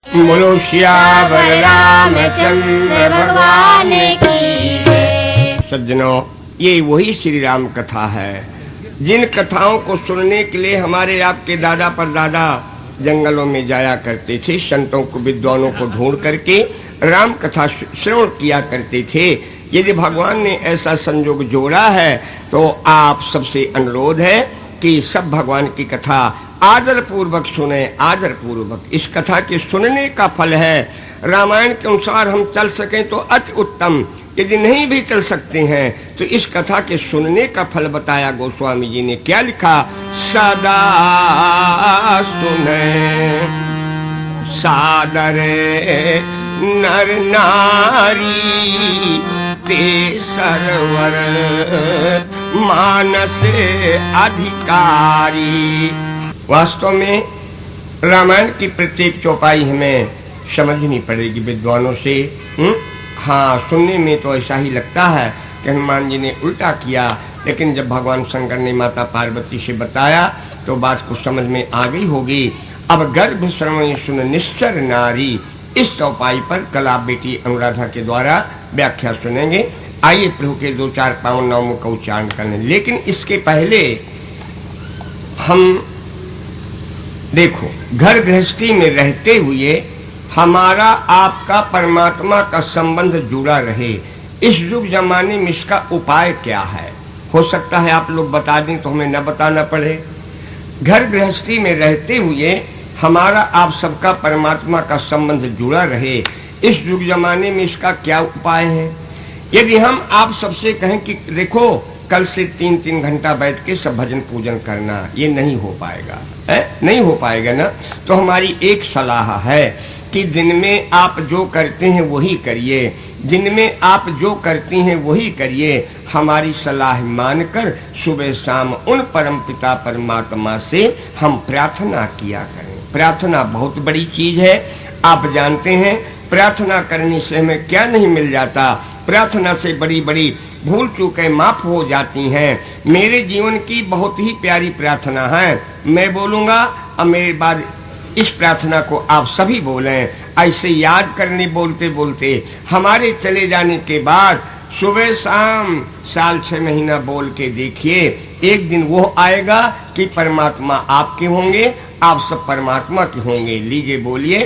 बोलो सियावर रामचंद्र भगवान की जय। सज्जनों, ये वही श्री राम कथा है जिन कथाओं को सुनने के लिए हमारे आपके दादा परदादा जंगलों में जाया करते थे, संतों को विद्वानों को ढूंढ करके राम कथा श्रवण किया करते थे। यदि भगवान ने ऐसा संयोग जोड़ा है तो आप सबसे अनुरोध है कि सब भगवान की कथा आदर पूर्वक सुने, आदर पूर्वक। इस कथा के सुनने का फल है, रामायण के अनुसार हम चल सकें तो अति उत्तम, यदि नहीं भी चल सकते हैं तो इस कथा के सुनने का फल बताया गोस्वामी जी ने। क्या लिखा? सदा सुने सादर नर नारी ते सरवर मानस अधिकारी। वास्तव में रामायण की प्रत्येक चौपाई हमें समझनी पड़ेगी विद्वानों से। हाँ, सुनने में तो ऐसा ही लगता है कि हनुमान जी ने उल्टा किया, लेकिन जब भगवान शंकर ने माता पार्वती से बताया तो बात कुछ समझ में आ गई होगी। अब गर्भ श्रवण सुन निश्चर नारी, इस चौपाई पर कल आप बेटी अनुराधा के द्वारा व्याख्या सुनेंगे। आइए प्रभु के 2-4 पावन नामों का उच्चारण करने, लेकिन इसके पहले हम देखो, घर गृहस्थी में रहते हुए हमारा आपका परमात्मा का संबंध जुड़ा रहे, इस युग जमाने में इसका उपाय क्या है? हो सकता है आप लोग बता दें तो हमें न बताना पड़े। घर गृहस्थी में रहते हुए हमारा आप सबका परमात्मा का संबंध जुड़ा रहे, इस युग जमाने में इसका क्या उपाय है? यदि हम आप सबसे कहें कि देखो कल से 3-3 घंटा बैठ के सब भजन पूजन करना, ये नहीं हो पाएगा, है? नहीं हो पाएगा ना। तो हमारी एक सलाह है कि दिन में आप जो करते हैं वही करिए, दिन में आप जो करती हैं वही करिए। हमारी सलाह मानकर सुबह शाम उन परम पिता परमात्मा से हम प्रार्थना किया करें। प्रार्थना बहुत बड़ी चीज है। आप जानते हैं प्रार्थना करने से हमें क्या नहीं मिल जाता। प्रार्थना से बड़ी बड़ी भूल चूकें माफ हो जाती हैं। मेरे जीवन की बहुत ही प्यारी प्रार्थना है, मैं बोलूँगा और मेरे बाद इस प्रार्थना को आप सभी बोलें। ऐसे याद करने बोलते बोलते हमारे चले जाने के बाद सुबह शाम साल 6 महीना बोल के देखिए, एक दिन वो आएगा कि परमात्मा आपके होंगे, आप सब परमात्मा के होंगे। लीजिए बोलिए।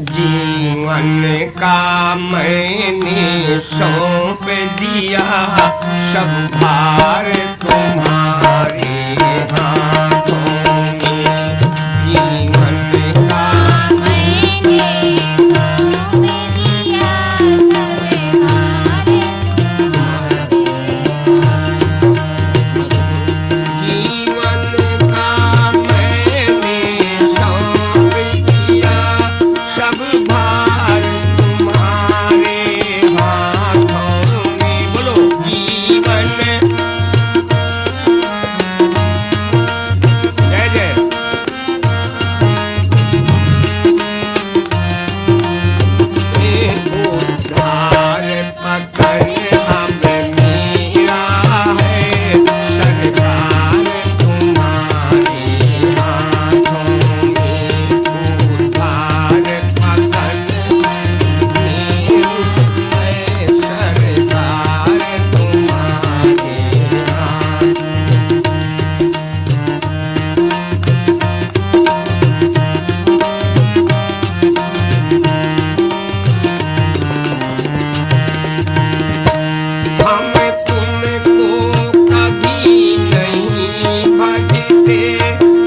जीवन का मैंने सौंप दिया, सब भार तुम्हारे हाथों में। जीवन का मैंने सौंप दिया, सब भार तुम्हारे हाथों में। जीवन का मैंने सौंप दिया, सब भार तुम्हारे हाथों में। बोलो जीवन, जय जय। उद्धार पकड़ अब मेरा है, सरकार तुम्हारे हाथों में। उद्धार पकड़ सरकार तुम्हारे हाथ। हम तुमको कभी नहीं भजते,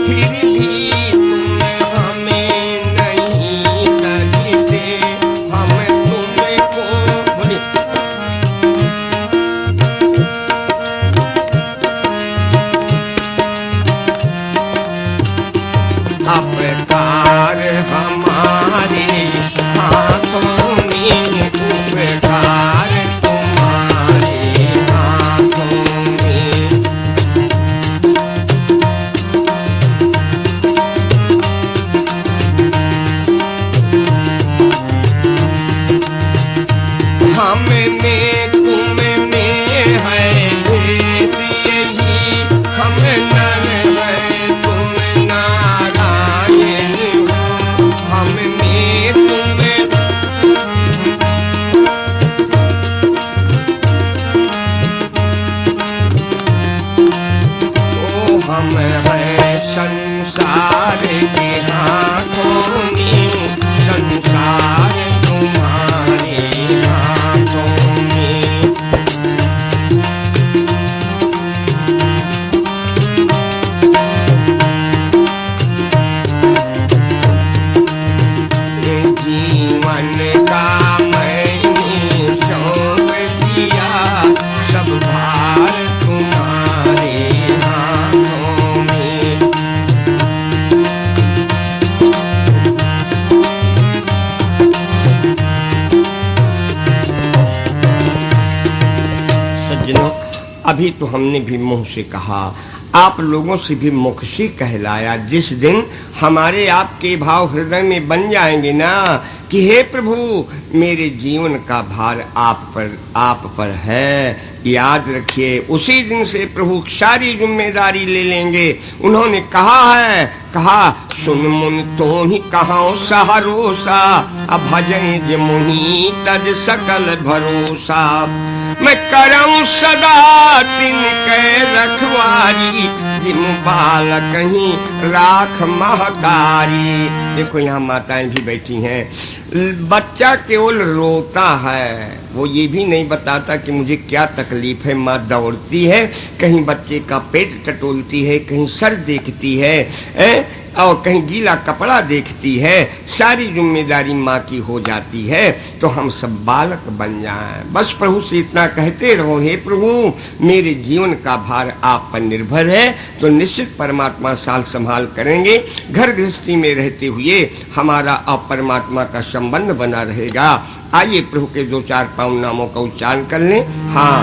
फिर भी तुम हमें नहीं तजते। हम तुमको बोलिए। अपकार हमारे हाथों में, उपकार तुम्हारे हाथों में। हम में तुम में है भेद यही, हम नर हैं तुम नारायण अभी तो हमने भी मुंह से कहा, आप लोगों से भी मुख से कहलाया। जिस दिन हमारे आपके भाव हृदय में बन जाएंगे ना कि हे प्रभु मेरे जीवन का भार आप पर है, याद रखिए उसी दिन से प्रभु सारी जिम्मेदारी ले लेंगे। उन्होंने कहा सुन मुन तो ही कहाओ सहारोसा, अब भजन जे मुनि तज सकल भरोसा। मैं करऊं सदा तिनके रखवारी, जिम बालक ही राख महतारी। देखो यहाँ माताएं भी बैठी हैं। बच्चा केवल रोता है, वो ये भी नहीं बताता कि मुझे क्या तकलीफ है। माँ दौड़ती है, कहीं बच्चे का पेट टटोलती है, कहीं सर देखती है और कहीं गीला कपड़ा देखती है। सारी जिम्मेदारी माँ की हो जाती है, तो हम सब बालक बन जाएं। बस प्रभु से इतना कहते रहो, हे प्रभु मेरे जीवन का भार आप पर निर्भर है, तो निश्चित परमात्मा साल संभाल करेंगे। घर गृहस्थी में रहते हुए हमारा और परमात्मा का संबंध बना रहेगा। आइए प्रभु के 2-4 पावन नामों का उच्चारण कर लें। हाँ,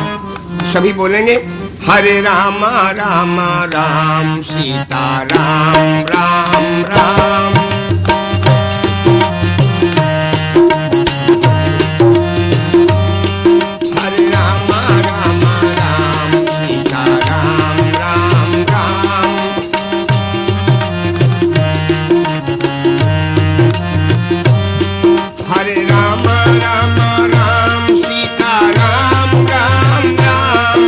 सभी बोलेंगे, हरे राम राम राम सीता राम राम राम। हरे राम राम राम सीता राम राम राम। हरे राम राम राम सीता राम राम राम।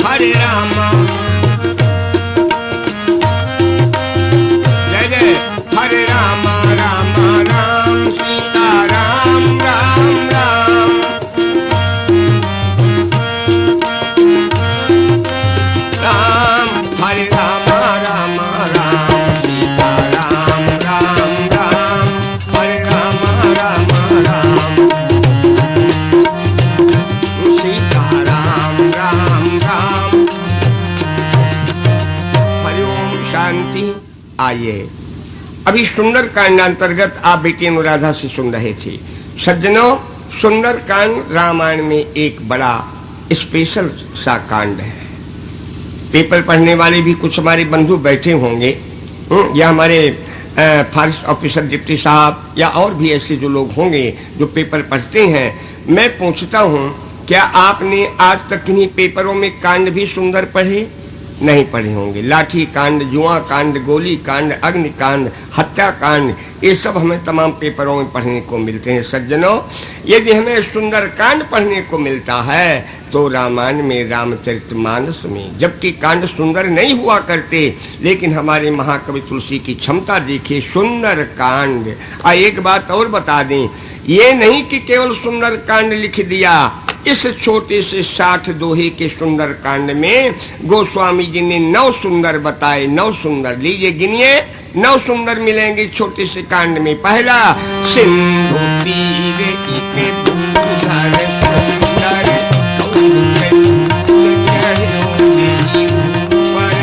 हरे राम जय जय। हरे राम राम राम सीता राम राम राम। राम हरे राम राम राम सीता राम राम राम। हरे राम राम राम सीता राम राम राम। हरिओम शांति। आइए अभी सुंदर कांड अंतर्गत आप बेटी अनुराधा से सुन रहे थे। सज्जनों, सुंदर कांड रामायण में एक बड़ा स्पेशल सा कांड है। पेपर पढ़ने वाले भी कुछ हमारे बंधु बैठे होंगे, या हमारे फॉरेस्ट ऑफिसर डिप्टी साहब या और भी ऐसे जो लोग होंगे जो पेपर पढ़ते हैं। मैं पूछता हूँ, क्या आपने आज तक किन्हीं पेपरों में कांड भी सुंदर पढ़े? नहीं पढ़े होंगे। लाठी कांड, जुआ कांड, गोली कांड, अग्नि कांड, हत्या कांड, ये सब हमें तमाम पेपरों में पढ़ने को मिलते हैं। सज्जनों, यदि हमें सुंदर कांड पढ़ने को मिलता है तो रामायण में, रामचरितमानस में, जबकि कांड सुंदर नहीं हुआ करते, लेकिन हमारे महाकवि तुलसी की क्षमता देखिए, सुंदर कांड। एक बात और बता दें, ये नहीं कि केवल सुंदर कांड लिख दिया। इस छोटे से 60 दोहे के सुंदर कांड में गोस्वामी जी ने 9 सुंदर बताए। 9 सुंदर, लीजिए गिनिए, 9 सुंदर मिलेंगे छोटे से कांड में। पहला, सिंधु तीर के दूधर सुंदर कौतुक चढ़ो ऊपर,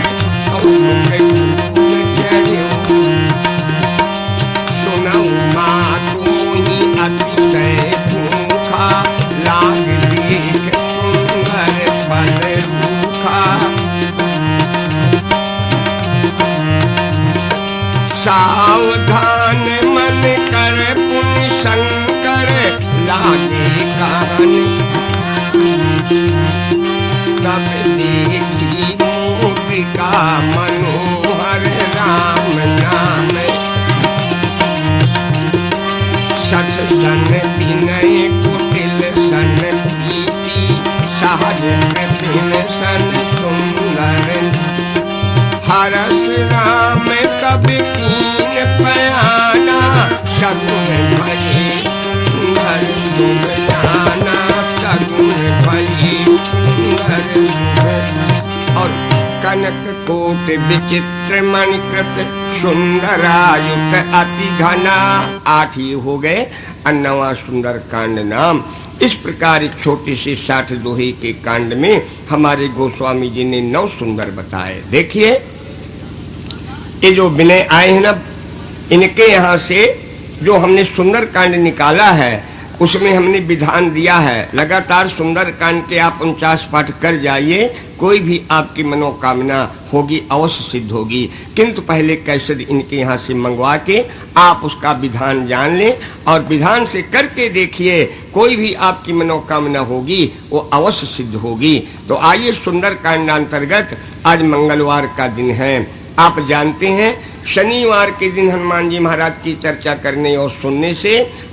कौतुक चढ़ो। सुनौ मातु ही अतिशय भूखा, लाग देख सुंदर पद रूखा। सावधान मन कर पुण्य शंकर, लागे कान तब देखी मूर्तिका मनोहर राम नाम। सठ सन विनय कुटिल सन प्रीति, सहज कठिन सन सुंदर। हरस राम तब कीन पयाना, सगुन भये सुंदर सुख जाना, सगुन भये सुंदर। और कनक कोट विचित्र मणिकृत, सुंदरायुत अति घना। 8 ही हो गए। 9वां सुंदर कांड नाम। इस प्रकार छोटे से 60 दोहे के कांड में हमारे गोस्वामी जी ने 9 सुंदर बताए। देखिए, ये जो विनय आए हैं ना, इनके यहाँ से जो हमने सुंदर कांड निकाला है, उसमें हमने विधान दिया है, लगातार सुंदरकांड के आप 49 पाठ कर जाइए, कोई भी आपकी मनोकामना होगी अवश्य सिद्ध होगी। किंतु पहले कैसेट इनके यहाँ से मंगवा के आप उसका विधान जान लें और विधान से करके देखिए, कोई भी आपकी मनोकामना होगी वो अवश्य सिद्ध होगी। तो आइए सुंदरकांड अंतर्गत आज मंगलवार का दिन है। आप जानते हैं शनिवार के दिन हनुमान जी महाराज की चर्चा करने और सुनने से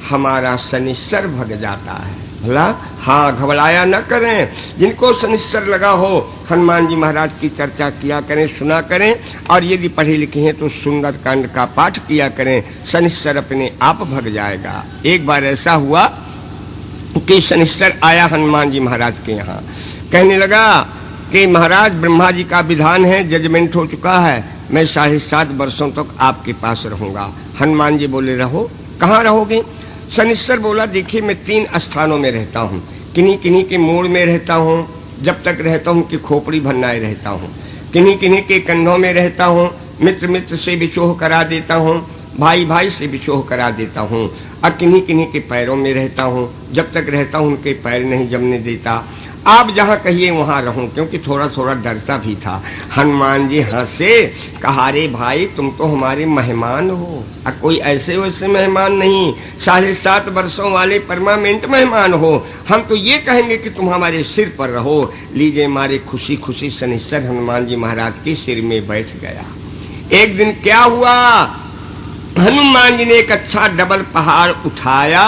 हमारा शनिश्चर भग जाता है। भला हाँ, घबराया न करें। जिनको शनिश्चर लगा हो हनुमान जी महाराज की चर्चा किया करें, सुना करें, और यदि पढ़े लिखे हैं तो सुंदरकांड का पाठ किया करें, शनिश्चर अपने आप भग जाएगा। एक बार ऐसा हुआ कि शनिश्चर आया हनुमान जी महाराज के यहाँ, कहने लगा कि महाराज ब्रह्मा जी का विधान है, जजमेंट हो चुका है, मैं 7.5 वर्षों तक आपके पास रहूंगा। हनुमान जी बोले रहो, कहाँ रहोगे? शनिश्चर बोला देखिए मैं 3 स्थानों में रहता हूँ, किन्हीं किन्हीं के मोड़ में रहता हूँ, जब तक रहता हूँ कि खोपड़ी भरनाए रहता हूँ, किन्हीं किन्हीं के कंधों में रहता हूँ, मित्र मित्र से विशोह करा देता हूँ, भाई भाई से विशोह करा देता हूँ, और किन्हीं किन्हीं के पैरों में रहता हूँ, जब तक रहता हूँ उनके पैर नहीं जमने देता। आप जहाँ कहिए वहाँ रहूं, क्योंकि थोड़ा थोड़ा डरता भी था। हनुमान जी हंसे, कहा रे भाई तुम तो हमारे मेहमान हो, कोई ऐसे वैसे मेहमान नहीं, 7.5 वर्षों वाले परमानेंट मेहमान हो। हम तो ये कहेंगे कि तुम हमारे सिर पर रहो। लीजिए हमारे खुशी खुशी शनिश्चर हनुमान जी महाराज के सिर में बैठ गया। एक दिन क्या हुआ, हनुमान जी ने एक अच्छा डबल पहाड़ उठाया,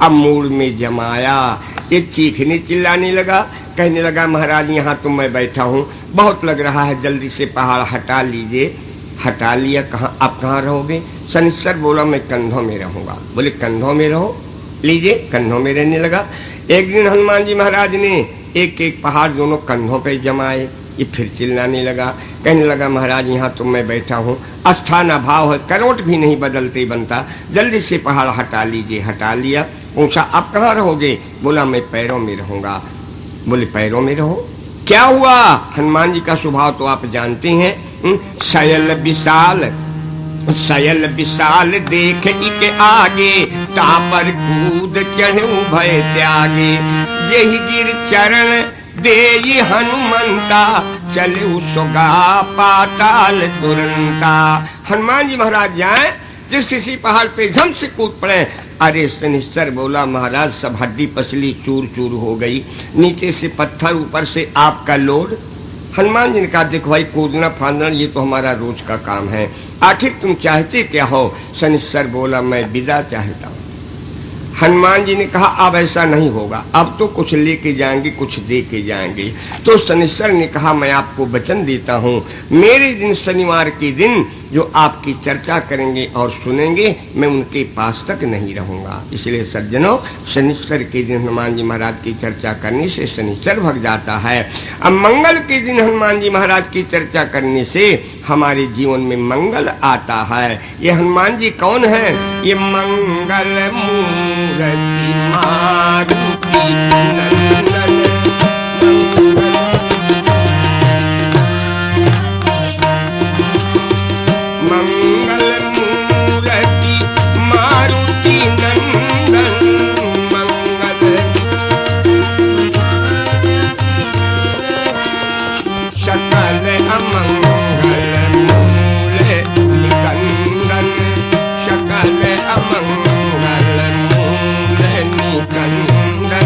अब मूड में जमाया, ये चीखने चिल्लाने लगा, कहने लगा महाराज यहाँ तो मैं बैठा हूँ, बहुत लग रहा है, जल्दी से पहाड़ हटा लीजिए। हटा लिया। कहाँ, आप कहाँ रहोगे? शनिश्चर बोला मैं कंधों में रहूंगा। बोले कंधों में रहो, लीजिए कंधों में रहने लगा। एक दिन हनुमान जी महाराज ने एक एक पहाड़ दोनों कंधों पे जमाए, ये फिर चिल्लाने लगा, कहने लगा महाराज यहाँ तो मैं बैठा हूँ, स्थान अभाव है, करवट भी नहीं बदलते बनता, जल्दी से पहाड़ हटा लीजिए। हटा लिया। पूछा आप कहाँ रहोगे? बोला मैं पैरों में रहूंगा। बोले पैरों में रहो, क्या हुआ? हनुमान जी का स्वभाव तो आप जानते हैं, सयल विशाल देख के आगे, तापर कूद चढ़े भय त्यागे, यही गिर चरण दे हनुमंता, चले सोगा पाताल तुरंता। हनुमान जी महाराज जाए, जिस किसी पहाड़ पे झम से कूद पड़े। अरे शनिश्चर बोला महाराज सब हड्डी पसली चूर चूर हो गई, नीचे से पत्थर ऊपर से आपका लोड। हनुमान जी ने कहा देखो भाई कूदना फांदना ये तो हमारा रोज का काम है, आखिर तुम चाहते क्या हो? शनिश्चर बोला मैं विदा चाहता हूँ। हनुमान जी ने कहा अब ऐसा नहीं होगा, अब तो कुछ लेके जाएंगे, कुछ दे के जाएंगे। तो शनिश्चर ने कहा मैं आपको वचन देता हूँ, मेरे दिन शनिवार के दिन जो आपकी चर्चा करेंगे और सुनेंगे, मैं उनके पास तक नहीं रहूंगा। इसलिए सज्जनों, शनिश्चर के दिन हनुमान जी महाराज की चर्चा करने से शनिश्चर भग जाता है। अब मंगल के दिन हनुमान जी महाराज की चर्चा करने से हमारे जीवन में मंगल आता है। ये हनुमान जी कौन है? ये मंगल मूर्ति मारुति नंदन, मंगल मूर्ति मारुति नंदन, मंगल सकल अमंगल मूल निकंदन, सकल अमंगल मूल निकंदन।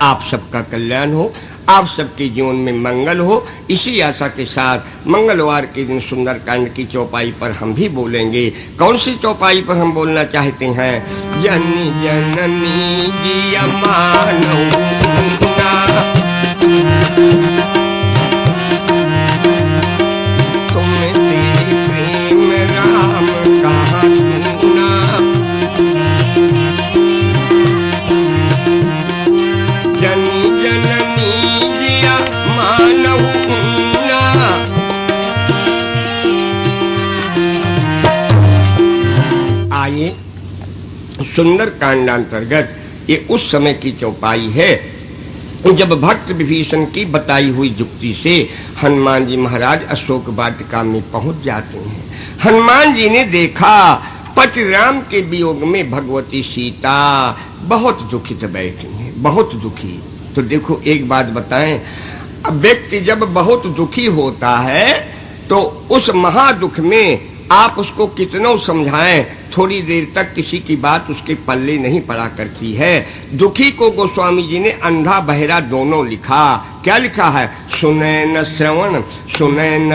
आप सबका कल्याण हो, आप सबके जीवन में मंगल हो। इसी आशा के साथ मंगलवार के दिन सुंदरकांड की चौपाई पर हम भी बोलेंगे। कौन सी चौपाई पर हम बोलना चाहते हैं? जननी जननी जिया मानव तुमसे प्रेम राम कहा सुना, जननी जननी जिया मानव आइए सुंदर कांडांतर्गत ये उस समय की चौपाई है जब भक्त विभीषण की बताई हुई युक्ति से हनुमान जी महाराज अशोक वाटिका में पहुंच जाते हैं। हनुमान जी ने देखा पति राम के वियोग में भगवती सीता बहुत दुखित बैठी हैं, बहुत दुखी। तो देखो एक बात बताएं, अब व्यक्ति जब बहुत दुखी होता है तो उस महादुख में आप उसको कितना समझाएं, थोड़ी देर तक किसी की बात उसके पल्ले नहीं पड़ा करती है। दुखी को गोस्वामी जी ने अंधा बहरा दोनों लिखा। क्या लिखा है? सुने न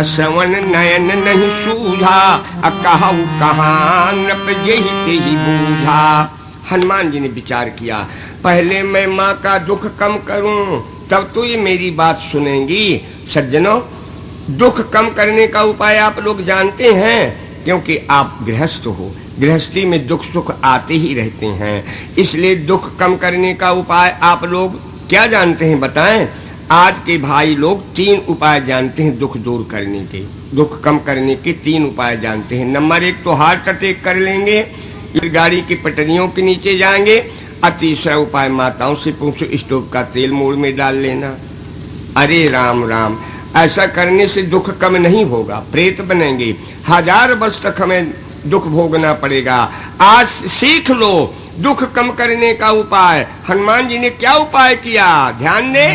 श्रवण नयन नहीं सूझा, कहूँ कहाँ नृप यही तेहि बूझा। हनुमान जी ने विचार किया, पहले मैं माँ का दुख कम करूं तब तो ये मेरी बात सुनेंगी। सज्जनों, दुख कम करने का उपाय आप लोग जानते हैं, क्योंकि आप गृहस्थ हो, गृहस्थी में दुख सुख आते ही रहते हैं, इसलिए दुख कम करने का उपाय आप लोग क्या जानते हैं बताएं। आज के भाई लोग 3 उपाय जानते हैं दुख दूर करने के, दुख कम करने के 3 उपाय जानते हैं। नंबर 1 तो हार्ट अटैक कर लेंगे, गाड़ी की पटरियों के नीचे जाएंगे। और तीसरा उपाय माताओं से पूछो, स्टोव का तेल मुंह में डाल लेना। अरे राम राम, ऐसा करने से दुख कम नहीं होगा, प्रेत बनेंगे, 1000 वर्ष तक हमें दुख भोगना पड़ेगा। आज सीख लो दुख कम करने का उपाय। हनुमान जी ने क्या उपाय किया, ध्यान दे।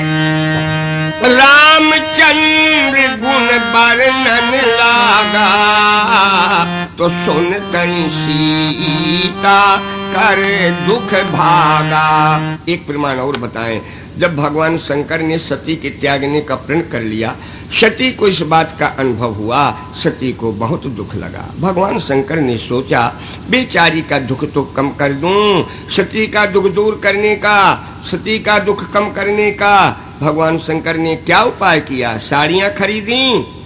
रामचंद्र गुण वर्णन लागा, तो सुनतई सीता कर दुख भागा। एक प्रमाण और बताएं, जब भगवान शंकर ने सती के त्यागने का प्रण कर लिया, सती को इस बात का अनुभव हुआ, सती को बहुत दुख लगा। भगवान शंकर ने सोचा बेचारी का दुख तो कम कर दूं। सती का दुख दूर करने का, सती का दुख कम करने का भगवान शंकर ने क्या उपाय किया? साड़ियां खरीदी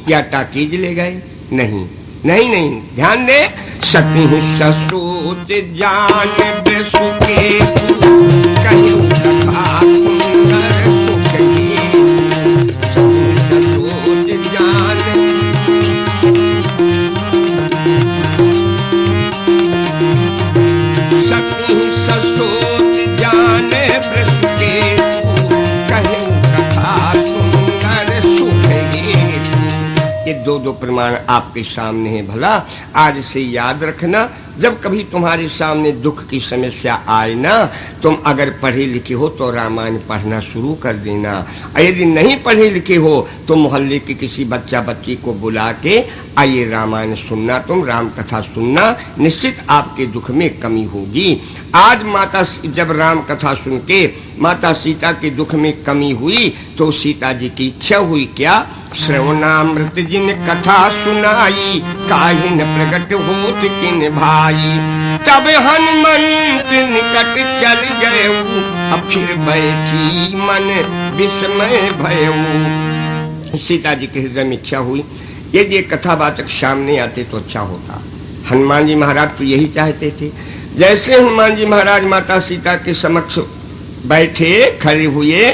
या टाकीज ले गए? नहीं नहीं नहीं, ध्यान दे। सती ससूत जान ब्रसुके कहीं कथा सुंदर सुख की। सती ससूत जान सती ससूत जान ब्रसुके कहीं कथा सुंदर सुख की। ये दो प्रमाण आपके सामने है। भला आज से याद रखना, जब कभी तुम्हारे सामने दुख की समस्या आए ना, तुम अगर पढ़े लिखे हो तो रामायण पढ़ना शुरू कर देना। यदि नहीं पढ़े लिखे हो तो मोहल्ले के किसी बच्चा बच्ची को बुला के आइए रामायण सुनना, तुम राम कथा सुनना, निश्चित आपके दुख में कमी होगी। आज माता जब राम कथा सुन के माता सीता के दुख में कमी हुई तो सीता जी की इच्छा हुई क्या? श्रवणामृत जिन कथा सुनाई, काहिन प्रकट होत किन भाई। तब हनुमंत निकट चल गए, अब फिर बैठी मन विस्मय भयऊ। सीता जी के हृदय में इच्छा हुई, यदि ये कथावाचक सामने आते तो अच्छा होता। हनुमान जी महाराज तो यही चाहते थे। जैसे हनुमान जी महाराज माता सीता के समक्ष बैठे खड़े हुए,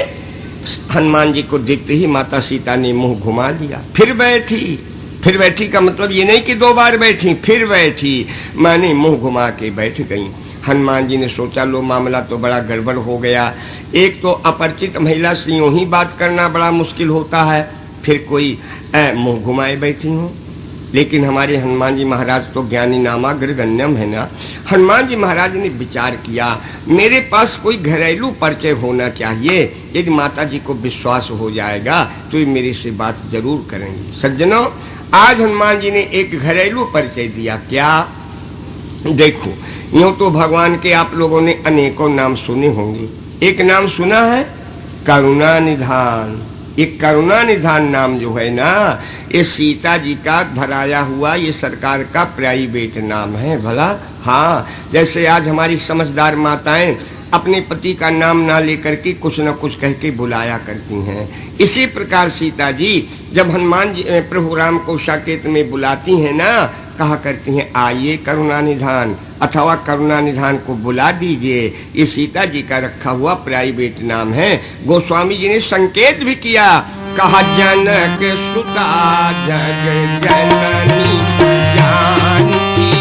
हनुमान जी को देखते ही माता सीता ने मुंह घुमा लिया, फिर बैठी। फिर बैठी का मतलब ये नहीं कि 2 बार बैठी, फिर बैठी माने मुंह घुमा के बैठ गई। हनुमान जी ने सोचा लो मामला तो बड़ा गड़बड़ हो गया। एक तो अपरिचित महिला से यूं ही बात करना बड़ा मुश्किल होता है, फिर कोई मुंह घुमाए बैठी हूँ। लेकिन हमारे हनुमान जी महाराज तो ज्ञानी नामाग्रगण्यम है ना। हनुमान जी महाराज ने विचार किया, मेरे पास कोई घरेलू परिचय होना चाहिए। यदि माता जी को विश्वास हो जाएगा तो ये मेरे से बात जरूर करेंगी। सज्जनों, आज हनुमान जी ने एक घरेलू परिचय दिया। क्या? देखो, यूं तो भगवान के आप लोगों ने अनेकों नाम सुने होंगे। एक नाम सुना है करुणा निधान। एक करुणा निधान नाम जो है ना, ये सीता जी का धराया हुआ ये सरकार का प्राइवेट नाम है। भला हाँ, जैसे आज हमारी समझदार माताएं अपने पति का नाम ना लेकर के कुछ न कुछ कह के बुलाया करती हैं, इसी प्रकार सीता जी जब हनुमान जी प्रभु राम को साकेत में बुलाती हैं ना, कहा करती हैं आइए करुणा निधान, अथवा करुणा निधान को बुला दीजिए। ये सीता जी का रखा हुआ प्राइवेट नाम है। गोस्वामी जी ने संकेत भी किया, कहा जनक सुता जग जननी जानकी,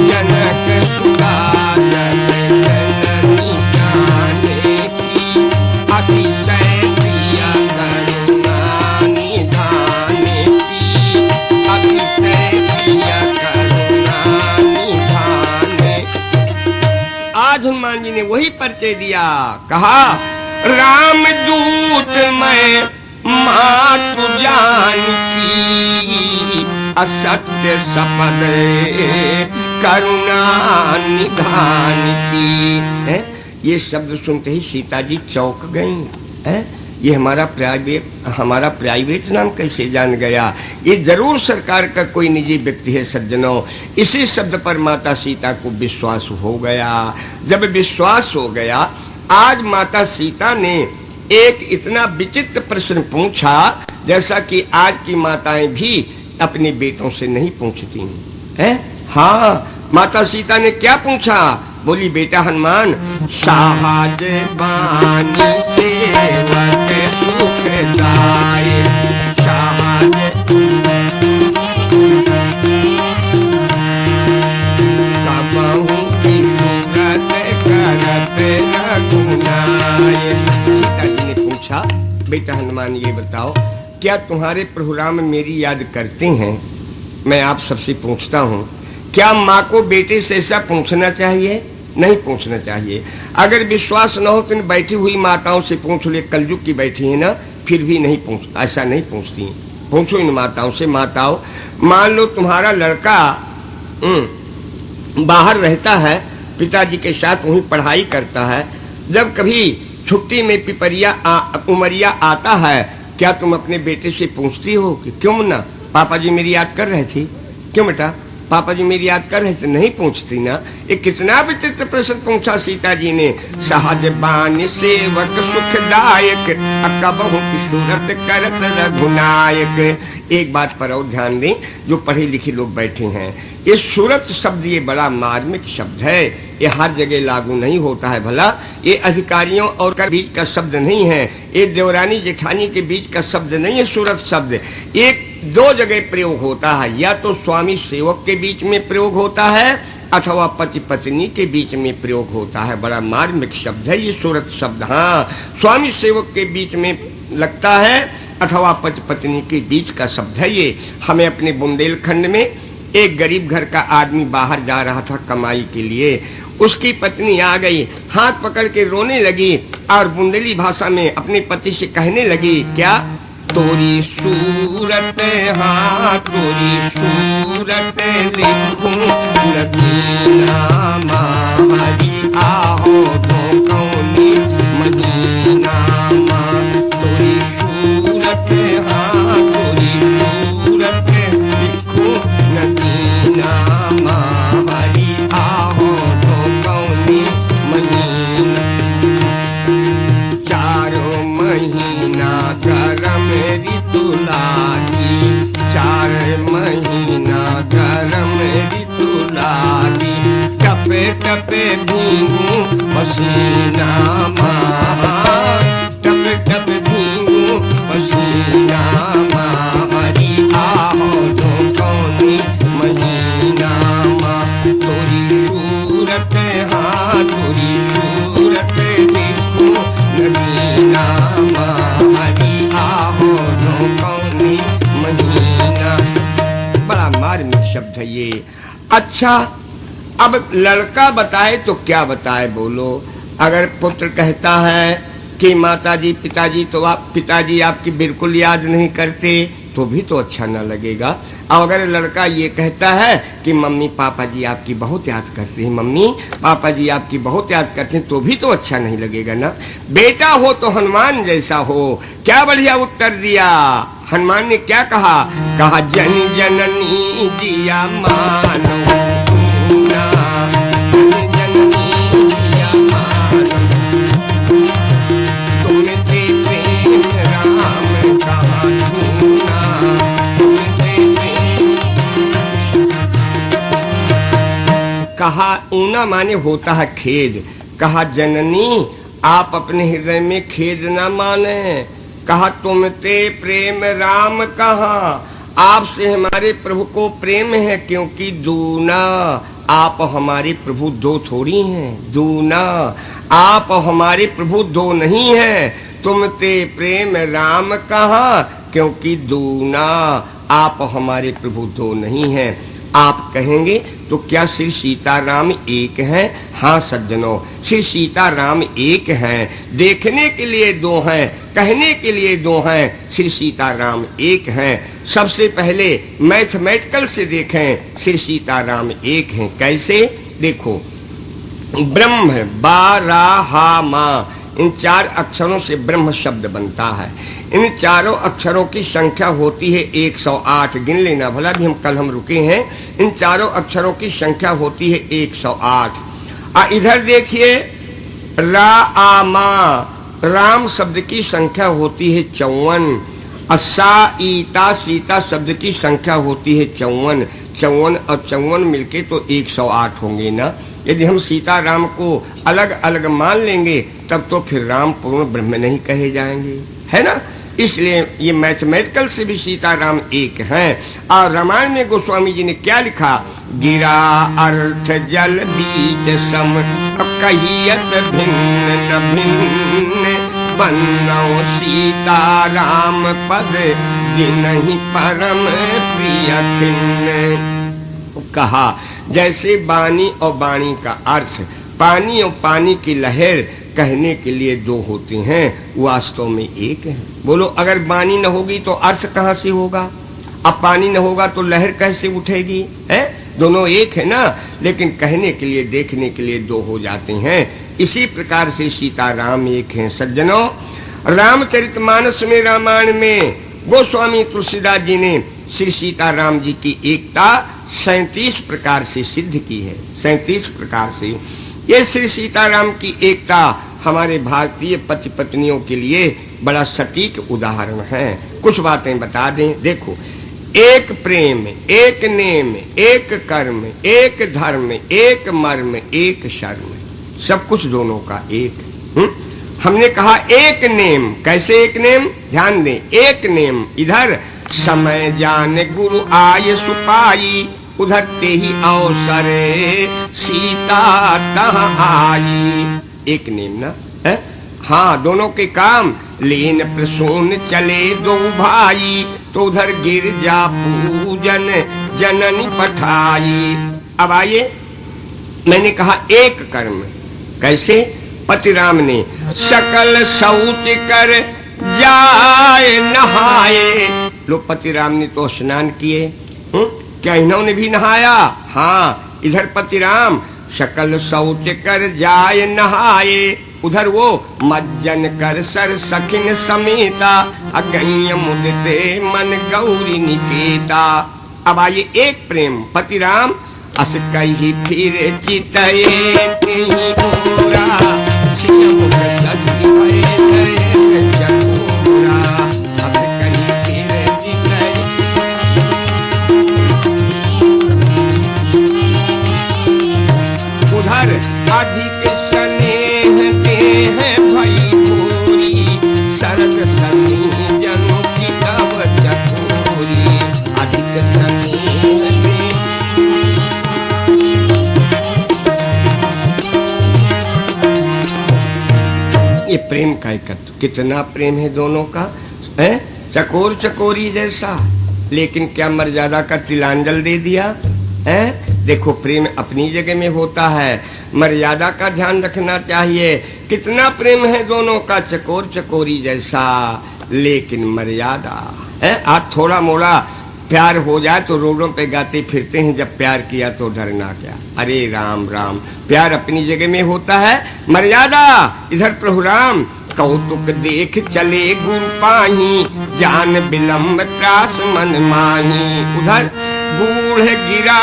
जनक सुता जग जननी जानकी, अतिशय प्रिय करुणा निधान की, अतिशय प्रिय करुणा निधान आज हनुमान जी ने वही परिचय दिया, कहा राम दूत मैं मातु जानकी, असत्य सपद करुणा निधान की। है? ये शब्द सुनते ही सीता जी चौंक गईं। है? ये हमारा प्राइवेट नाम कैसे जान गया? ये जरूर सरकार का कोई निजी व्यक्ति है सज्जनों। इसी शब्द पर माता सीता को विश्वास हो गया। जब विश्वास हो गया, आज माता सीता ने एक इतना विचित्र प्रश्न पूछा जैसा कि आज की माताएं भी अपने बेटों से नहीं पूछती हैं। हाँ, माता सीता ने क्या पूछा? बोली बेटा हनुमान, साहज बानी सेवक सुखदाय, साहज कबहू की सूरत करत रघुनाय। सीता जी ने पूछा, बेटा हनुमान ये बताओ, क्या तुम्हारे प्रभु राम मेरी याद करते हैं? मैं आप सबसे पूछता हूँ, क्या माँ को बेटे से ऐसा पूछना चाहिए? नहीं पूछना चाहिए। अगर विश्वास न हो तो बैठी हुई माताओं से पूछ ले, कलयुग की बैठी है ना, फिर भी नहीं पूछ, ऐसा नहीं पूछती। पूछो इन माताओं से, माताओं मान लो तुम्हारा लड़का बाहर रहता है, पिताजी के साथ वहीं पढ़ाई करता है, जब कभी छुट्टी में पिपरिया उमरिया आता है, क्या तुम अपने बेटे से पूछती हो कि क्यों ना पापा जी मेरी याद कर रहे थे? क्यों बेटा पापा जी मेरी याद कर रहे थे? नहीं पूछती ना। ये कितना विचित्र प्रश्न पूछा सीता जी ने। सहज बानी सेवक सुखदायक, कबहू की सूरत करत रघुनायक। एक बात पर और ध्यान दें, जो पढ़े लिखे लोग बैठे हैं, ये सूरत शब्द ये बड़ा मार्मिक शब्द है। ये हर जगह लागू नहीं होता है भला। ये अधिकारियों और के बीच का शब्द नहीं है, ये देवरानी जेठानी के बीच का शब्द नहीं है। सूरत शब्द एक दो जगह प्रयोग होता है, या तो स्वामी सेवक के बीच में प्रयोग होता है अथवा पति पत्नी के बीच में प्रयोग होता है। बड़ा मार्मिक शब्द है ये सूरत शब्द। हाँ, स्वामी सेवक के बीच में लगता है अथवा पति पत्नी के बीच का शब्द है ये। हमें अपने बुंदेलखंड में एक गरीब घर का आदमी बाहर जा रहा था कमाई के लिए। उसकी पत्नी आ गई, हाथ पकड़ के रोने लगी और बुंदेली भाषा में अपने पति से कहने लगी, क्या? तोरी सूरत, हाँ तोरी सूरत लिखूं नगीना मारी, आओ दो कौनी मदीना मां। तोरी सूरत, हाँ तोरी सूरत लिखूं नगीना मारी, आओ दो कौनी मदीना। चारों महीना गरम ऋतु लागी, 4 महीना गरम ऋतु लागी, टपे टपे भीगू पसीना मां, टपे टपे भीगू पसीना मारी, आओ दो कौनी महीना मां। तोरी सूरत, हाँ तोरी सूरत देखो नगीना मारी, आओ दो कौनी महीना। बड़ा मार्मिक शब्द है ये। अच्छा, अब लड़का बताए तो क्या बताए बोलो? अगर पुत्र कहता है कि माताजी पिताजी तो पिताजी आपकी बिल्कुल याद नहीं करते, तो भी तो अच्छा ना लगेगा। और अगर लड़का ये कहता है कि मम्मी पापा जी आपकी बहुत याद करते हैं, मम्मी पापा जी आपकी बहुत याद करते हैं, तो भी तो अच्छा नहीं लगेगा ना। बेटा हो तो हनुमान जैसा हो। क्या बढ़िया उत्तर दिया। हनुमान ने क्या कहा? कहा जन जननी दिया मानो ना, जननी दिया मानो, तुमने प्रेम राम कहा धूना, कहा ऊना माने होता है खेद। कहा जननी आप अपने हृदय में खेद ना माने। कहा तुमते प्रेम राम कहा, आपसे हमारे प्रभु को प्रेम है, क्योंकि दूना आप हमारे प्रभु दो थोड़ी हैं। दूना आप हमारे प्रभु दो नहीं हैं। तुमते प्रेम राम कहा, क्योंकि दूना आप हमारे प्रभु दो नहीं हैं। आप कहेंगे तो क्या श्री सीताराम एक हैं? हाँ सज्जनों, श्री सीताराम एक हैं। देखने के लिए दो हैं, कहने के लिए दो हैं, श्री सीताराम एक हैं। सबसे पहले मैथमेटिकल से देखें, श्री सीताराम एक हैं। कैसे? देखो, ब्रह्म बाराहामा, इन 4 अक्षरों से ब्रह्म शब्द बनता है। इन चारों अक्षरों की संख्या होती है 108। गिन लेना भला, भी हम रुके हैं। इन चारों अक्षरों की संख्या होती है 108। इधर देखिए, रामा, राम शब्द की संख्या होती है 54। साईता, सीता शब्द की संख्या होती है 54। 54 और 54 मिलके तो 108 होंगे ना। यदि हम सीताराम को अलग अलग मान लेंगे तब तो फिर राम पूर्ण ब्रह्म नहीं कहे जाएंगे, है ना। इसलिए ये मैथमेटिकल से भी सीताराम एक हैं। और रामायण में गोस्वामी जी ने क्या लिखा? गिरा अर्थ जल बीज सम, कहियत भिन्न न भिन्न, बन्नौ सीताराम पद जिनहि परम प्रिय खिन्न। कहा जैसे बानी और बाणी का अर्थ, पानी और पानी की लहर कहने के लिए दो होते हैं, वास्तव में एक है। बोलो, अगर बानी न होगी तो अर्थ कहाँ से होगा? अब पानी न होगा तो लहर कैसे उठेगी? है, दोनों एक है ना, लेकिन कहने के लिए, देखने के लिए दो हो जाते हैं। इसी प्रकार से सीताराम एक हैं। सज्जनों, रामचरितमानस में, रामायण में गोस्वामी तुलसीदास जी ने श्री सीताराम जी की एकता 37 प्रकार से सिद्ध की है। 37 प्रकार से ये श्री सीताराम की एकता हमारे भारतीय पति पत्नियों के लिए बड़ा सटीक उदाहरण है। कुछ बातें बता दें। देखो, एक प्रेम, एक नेम, एक कर्म, एक धर्म, एक मर्म, एक शर्म, सब कुछ दोनों का एक। हमने कहा एक नेम। कैसे एक नेम? ध्यान दें, एक नेम इधर समय जान गुरु आय सुपाई, उधर ते ही अवसर सीता तहाँ आई। एक नेम ना है? हाँ, दोनों के काम लेन प्रसून चले दो भाई, तो उधर गिरजा पूजन जननी पठाई। अब आइए, मैंने कहा एक कर्म। कैसे? पतिराम ने सकल शौच कर जाए नहाए। लो, पतिराम ने तो स्नान किए, क्या इन्होंने भी नहाया? हाँ, इधर पतिराम सकल शौच कर जाए नहाए, उधर वो मज्जन कर सर सखिन समेता, अगण्य मुदते मन गौरी निकेता। अब आइए एक प्रेम। पतिराम अस कही फिर चितए पूरा, अधिक स्नेह देह भई भूरी, शरद सनी जनु की तब चकोरी। अधिक स्नेह देह। ये प्रेम का एकत्व, कितना प्रेम है दोनों का, है? चकोर चकोरी जैसा, लेकिन क्या मर्यादा का तिलांजल दे दिया है? देखो, प्रेम अपनी जगह में होता है, मर्यादा का ध्यान रखना चाहिए। कितना प्रेम है दोनों का, चकोर चकोरी जैसा, लेकिन मर्यादा है। आज थोड़ा मोड़ा प्यार हो जाए तो रोडों पे गाते फिरते हैं, जब प्यार किया तो डरना क्या। अरे राम राम, प्यार अपनी जगह में होता है, मर्यादा। इधर प्रभु राम कौतुक देख चले गुरु पाही, जान विलम्ब त्रास मन माही। उधर बूढ़ गिरा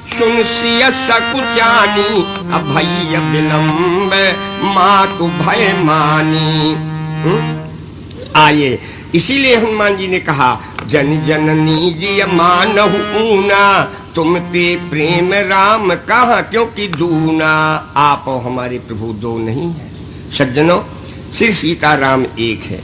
सुन सिय सकुचानी, अभय विलम्ब मातु भय मानी। आइए, इसीलिए हनुमान जी ने कहा, जन जननी जी मानहु ऊना, तुम ते प्रेम राम कहाँ क्योंकि दूना। आप और हमारे प्रभु दो नहीं है। सज्जनों, श्री सीताराम एक है।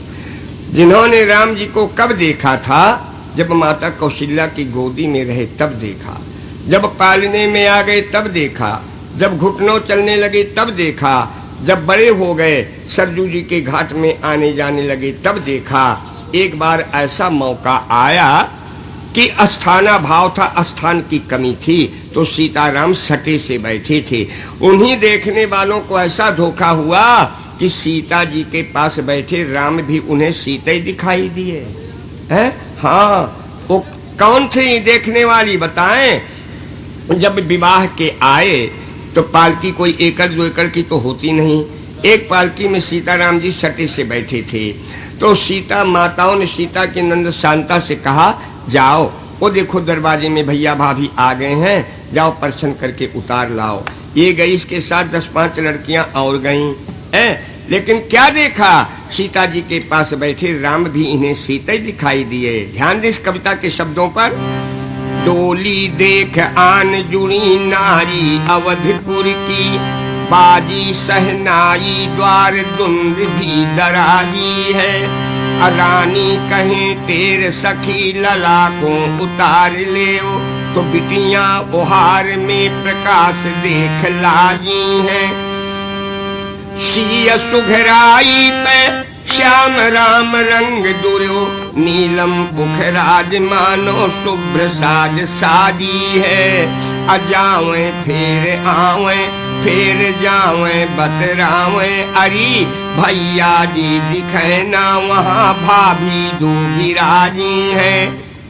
जिन्होंने राम जी को कब देखा था? जब माता कौशल्या की गोदी में रहे तब देखा, जब पालने में आ गए तब देखा, जब घुटनों चलने लगे तब देखा, जब बड़े हो गए सरजू जी के घाट में आने जाने लगे तब देखा। एक बार ऐसा मौका आया कि अस्थाना भाव था, स्थान की कमी थी, तो सीताराम सटे से बैठे थे। उन्हीं देखने वालों को ऐसा धोखा हुआ कि सीता जी के पास बैठे राम भी उन्हें सीता ही दिखाई दिए हैं। हाँ, वो कौन थी देखने वाली बताएं? जब विवाह के आए तो पालकी कोई एकड़ दो एकड़ की तो होती नहीं, एक पालकी में सीताराम जी सटे से बैठे थे। तो सीता माताओं ने सीता के नंद शांता से कहा, जाओ वो देखो दरवाजे में भैया भाभी आ गए हैं, जाओ परछन करके उतार लाओ। ये गई, इसके साथ 10-5 लड़कियां और गईं। लेकिन क्या देखा, सीता जी के पास बैठे राम भी इन्हें सीता ही दिखाई दिए। ध्यान दे इस कविता के शब्दों पर। डोली देख आन जुड़ी नारी अवधपुर की, बाजी सहनाई द्वार दुंद भी दराजी है। रानी कहें तेर सखी लला को उतार ले, तो बिटियां उहार में प्रकाश देख लाजी हैं। सिय सुघराई पे श्याम राम रंग दुर्यो, नीलम पुखराज मानो शुभ्र साज साजी है। अजावे फिर आवे फिर जावे बतरावे, अरी भैया जी दिखे ना वहाँ भाभी दो विराजी है।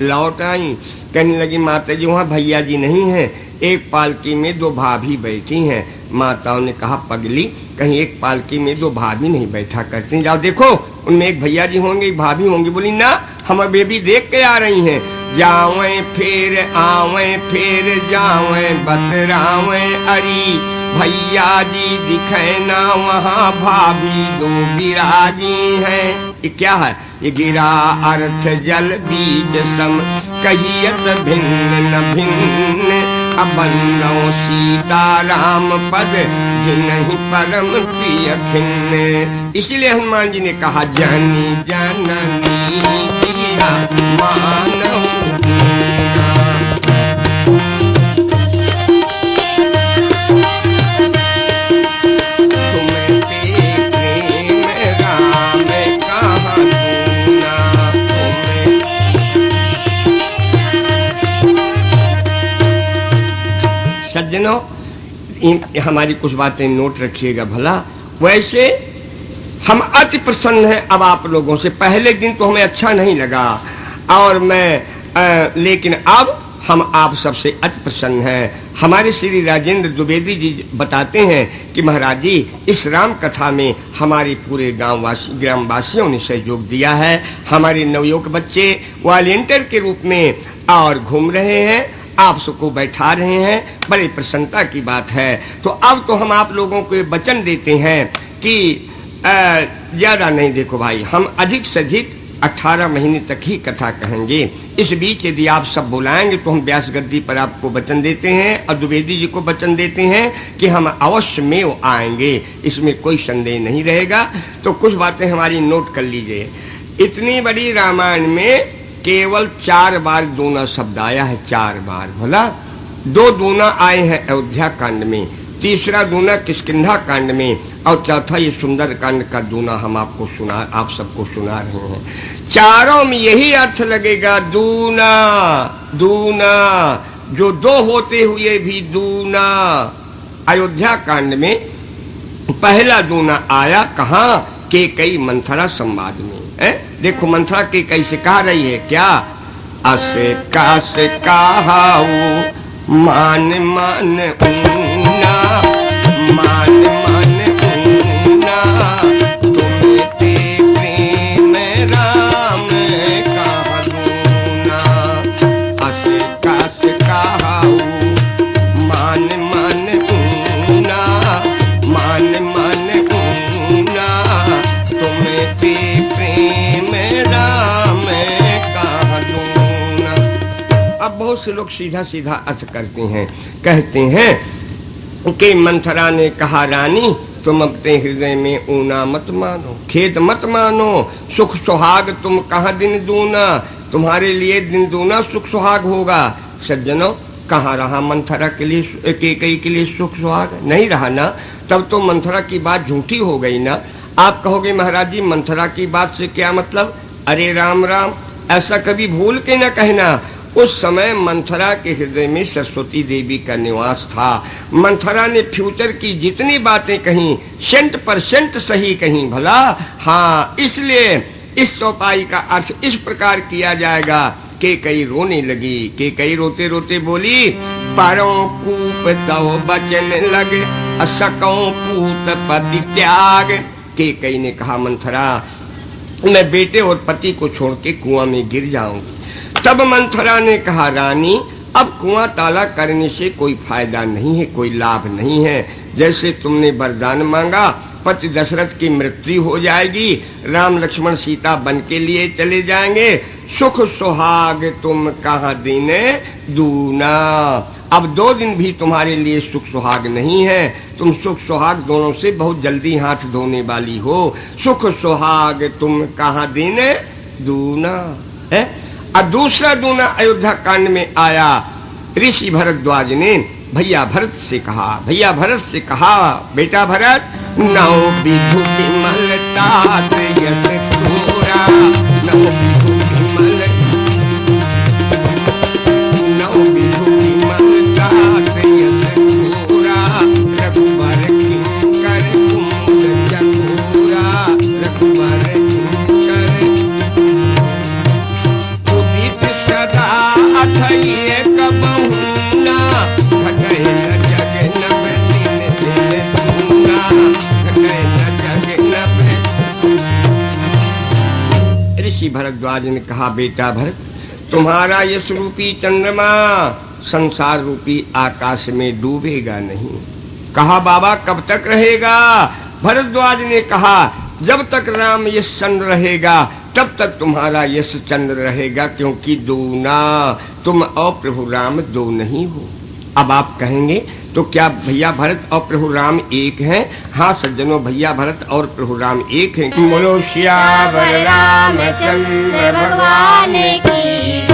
लौट आई, कहने लगी माता जी वहाँ भैया जी नहीं है, एक पालकी में 2 भाभी बैठी हैं। माताओं ने कहा, पगली कहीं एक पालकी में 2 भाभी नहीं बैठा करती, जाओ देखो उनमें एक भैया जी होंगे एक भाभी होंगी। बोली ना, हम बेबी देख के आ रही हैं। जावे फिर आवे फिर जावे बतरावे, अरी भैया जी दिखे ना वहाँ भाभी दो विराजी हैं। ये क्या है? ये गिरा अर्थ जल बीज सम, कहियत भिन्न न भिन्न, अबंदो सीता राम पद जिन्हि परम प्रिय खिन्न। इसलिए हनुमान जी ने कहा, जानी जननी दिया मानव सज्जनों, हमारी कुछ बातें नोट रखिएगा भला। वैसे हम अति प्रसन्न हैं अब आप लोगों से। पहले दिन तो हमें अच्छा नहीं लगा और लेकिन अब हम आप सबसे अति प्रसन्न हैं। हमारे श्री राजेंद्र द्विवेदी जी बताते हैं कि महाराज जी इस राम कथा में हमारे पूरे ग्रामवासियों ने सहयोग दिया है। हमारे नवयुवक बच्चे वॉलंटियर के रूप में और घूम रहे हैं, आप सबको बैठा रहे हैं, बड़ी प्रसन्नता की बात है। तो अब तो हम आप लोगों को वचन देते हैं कि ज्यादा नहीं, देखो भाई हम अधिक से अधिक 18 महीने तक ही कथा कहेंगे। इस बीच यदि आप सब बुलाएंगे तो हम व्यास गद्दी पर आपको वचन देते हैं और द्विवेदी जी को वचन देते हैं कि हम अवश्य में आएंगे, इसमें कोई संदेह नहीं रहेगा। तो कुछ बातें हमारी नोट कर लीजिए। इतनी बड़ी रामायण में केवल 4 बार दूना शब्द आया है, 4 बार। भला 2 दूना आए हैं अयोध्या कांड में, तीसरा दूना किष्किंधा कांड में और चौथा ये सुंदर कांड का दूना हम आप सबको सुना रहे हैं। चारों में यही अर्थ लगेगा, दूना दूना, जो 2 होते हुए भी दूना। अयोध्या कांड में पहला दूना आया कहाँ? कैकेयी मंथरा संवाद में। देखो मंथरा कैकेयी से कह रही है क्या? असे कास कहाऊ मान मान ऊना, मान मान ऊना, तुम्हें ते प्रेम राम कहा दूना। असे कास कहाऊ मान मान ऊना, मान मान ऊना, तुम्हें ते प्रेम राम कहा दूना। अब बहुत से लोग सीधा सीधा अर्थ करते हैं, कहते हैं कि मंथरा ने कहा, रानी तुम अपने हृदय में ऊना मत मानो, खेद मत मानो, सुख सुहाग तुम कहाँ दिन दूना, तुम्हारे लिए दिन दूना सुख सुहाग होगा। सज्जनों, कहाँ रहा मंथरा के लिए कैकेयी के लिए सुख सुहाग? नहीं रहा ना। तब तो मंथरा की बात झूठी हो गई ना। आप कहोगे महाराज जी मंथरा की बात से क्या मतलब? अरे राम राम, ऐसा कभी भूल के न कहना। उस समय मंथरा के हृदय में सरस्वती देवी का निवास था। मंथरा ने फ्यूचर की जितनी बातें कहीं 100% सही कहीं भला। हाँ, इसलिए इस चौपाई का अर्थ इस प्रकार किया जाएगा कि कई रोने लगी। कि कई रोते रोते बोली, परों कूप तव बचन लगे असकों पूत पति त्याग। के कई ने कहा, मंथरा मैं बेटे और पति को छोड़ के कुआं में गिर जाऊंगी। तब मंथरा ने कहा, रानी अब कुआं ताला करने से कोई फायदा नहीं है, कोई लाभ नहीं है। जैसे तुमने वरदान मांगा, पति दशरथ की मृत्यु हो जाएगी, राम लक्ष्मण सीता बन के लिए चले जाएंगे, सुख सुहाग तुम कहाँ दीने दूना। अब 2 दिन भी तुम्हारे लिए सुख सुहाग नहीं है, तुम सुख सुहाग दोनों से बहुत जल्दी हाथ धोने वाली हो। सुख सुहाग तुम कहाँ दीने दूना है। और दूसरा दूना अयोध्या कांड में आया। ऋषि भरद्वाज ने भैया भरत से कहा, बेटा भरत, नौ विधु विमल तात यश थोरा, नौ विधु विमल तात यश थोरा, रघुबर किंकर कुमुद चकोरा, रघुबर किंकर उदित सदा अथये कबहुना, घटय न जग नभ दिन दिन दूना, घटय न जग नभ। ऋषि भरद्वाज ने कहा, बेटा भरत, तुम्हारा यश रूपी चंद्रमा संसार रूपी आकाश में डूबेगा नहीं। कहा, बाबा कब तक रहेगा? भरद्वाज ने कहा, जब तक राम यश चंद्र रहेगा तब तक तुम्हारा यश चंद्र रहेगा, क्योंकि दूना तुम और प्रभु राम 2 नहीं हो। अब आप कहेंगे तो क्या भैया भरत और प्रभु राम एक हैं? हाँ सज्जनों, भैया भरत और प्रभु राम एक हैं। बोलो सियावर रामचंद्र भगवान की।